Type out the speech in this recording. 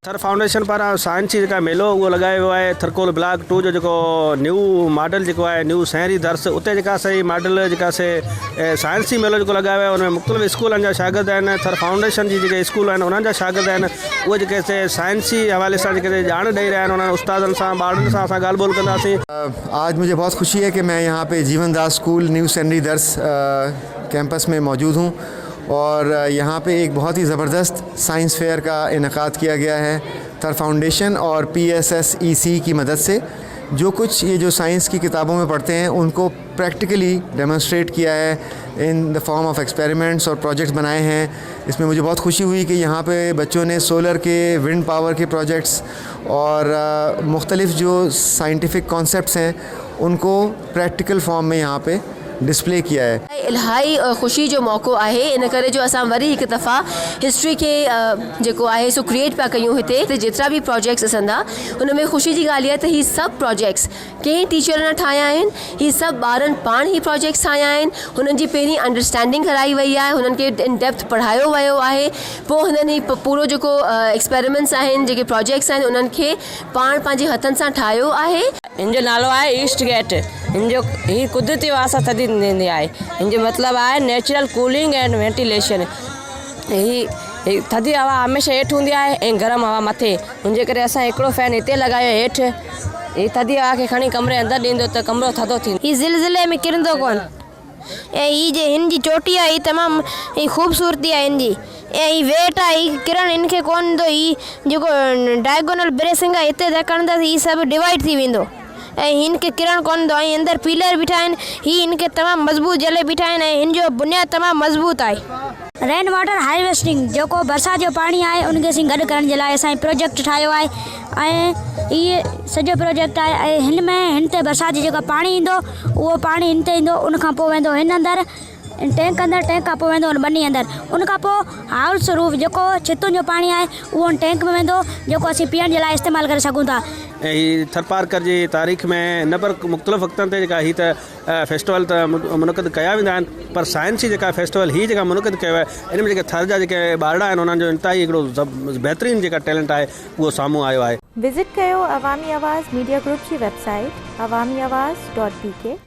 थर फाउंडेशन पारां साइंस जी जेका मेलो उहो लॻायो वियो आहे थरकोल ब्लॉक 2 जो जेको न्यू मॉडल जेको आहे न्यू शहरी दर्स उते जेका सही मॉडल जेका से साइंस जी मेलो जेको लॻायो आहे उनमें मुख़्तलिफ़ स्कूलनि जा शागिर्द आहिनि थर फाउंडेशन जी जेके स्कूल आहिनि उन्हनि जा शागिर्द आहिनि उहे जेके से साइंस जी हवाले सां जेके ॼाण ॾेई रहिया आहिनि उन्हनि उस्तादनि सां ॿारनि सां असां ॻाल्हि ॿोल कंदासीं। आज मुझे बहुत खुशी है कि मैं यहाँ पे जीवन दास स्कूल न्यू शहरी दर्स कैंपस में मौजूद हूँ और यहाँ पे एक बहुत ही ज़बरदस्त साइंस फेयर का इनेकाद किया गया है थर फाउंडेशन और PSSEC की मदद से। जो कुछ ये जो साइंस की किताबों में पढ़ते हैं उनको प्रैक्टिकली डेमोन्स्ट्रेट किया है in the form of experiments और प्रोजेक्ट्स बनाए हैं। इसमें मुझे बहुत खुशी हुई कि यहाँ पे बच्चों ने सोलर के विंड पावर के प्रोजेक्ट्स और मुख्तलिफ़ जो साइंटिफिक कॉन्सेप्ट्स हैं उनको प्रैक्टिकल फॉर्म में यहाँ पे डिस्प्ले किया है। इलाही ख़ुशी जो मौक़ो आहे इन करे जो असां वरी हिकु दफ़ा हिस्ट्री खे जेको आहे सो क्रिएट पिया कयूं हिते जेतिरा बि प्रोजेक्ट्स ॾिसंदा हुन में ख़ुशी जी ॻाल्हि आहे त हीअ सभु प्रोजेक्ट्स कंहिं टीचर न ठाहिया आहिनि, हीअ सभु ॿारनि पाण ई प्रोजेक्ट्स ठाहिया आहिनि। हुननि जी पहिरीं अंडरस्टैंडिंग कराई वई आहे, हुननि खे इन डेप्थ पढ़ायो वियो आहे, पोइ हुननि ही पूरो जेको एक्सपेरिमेंट्स आहिनि जेके प्रोजेक्ट्स आहिनि उन्हनि खे पाण पंहिंजे हथनि सां ठाहियो आहे। इन जो नालो आहे ईस्ट गेट। इन जो ही कुदरती वासा थदी ॾींदी आहे। इन जो मतिलबु आहे नेचुरल कूलिंग एंड वेंटिलेशन। ही थदी हवा हमेशह हेठि हूंदी आहे ऐं गरम हवा मथे, हुनजे करे असां हिकिड़ो फैन हिते लॻायो हेठि। ही थदी हवा खे खणी कमरे अंदरि ॾींदो त कमरो थधो थींदो। ही ज़िलज़िले में किरंदो कोन ऐं ही जे हिन जी चोटी आहे ही तमामु ही ख़ूबसूरती आहे हिन जी ऐं ही वेट आहे ही किरण हिन खे कोन ईंदो। ही जेको डायगोनल ब्रेसिंग आहे हिते धकण त ही सभु डिवाइड थी वेंदो ऐं हिन खे किरण कोन ईंदो। ऐं अंदरि पिलर बीठा आहिनि, ही हिन खे तमामु मज़बूत जले बीठा आहिनि ऐं हिन जो बुनियादु तमामु मज़बूत आहे। रेन वाटर हार्वेस्टिंग जेको बरसाति जो पाणी आहे उनखे असीं गॾु करण जे लाइ असां प्रोजेक्ट ठाहियो आहे ऐं इहे सॼो प्रोजेक्ट आहे ऐं हिन ते बरसाति जो जेको पाणी ईंदो उहो पाणी हिन ते ईंदो, उनखां पोइ वेंदो हिन अंदरि टैंक अंदरि, टैंक खां पोइ वेंदो बनी अंदरि, उनखां पोइ हाउस रूफ जेको छितुनि जो पाणी आहे उहो टैंक में वेंदो जेको असीं पीअण जे लाइ इस्तेमालु करे सघूं था। ऐं हीअ थरपारकर जी तारीख़ में न पर मुख़्तलिफ़ वक़्तनि ते जेका हीअ त फेस्टिवल त मुनक़िद कया वेंदा आहिनि पर साइंस जी जेका फेस्टिवल हीअ जेका मुनक़िद कयो आहे इन में जेके थर जा जेके ॿारड़ा आहिनि उन्हनि जो इंतिहाई हिकिड़ो बहितरीनु जेका टैलेंट आहे उहो साम्हूं आयो आहे। विज़िट कयो अवामी आवाज़ मीडिया ग्रुप जी वेबसाइट awamiawaz.pk।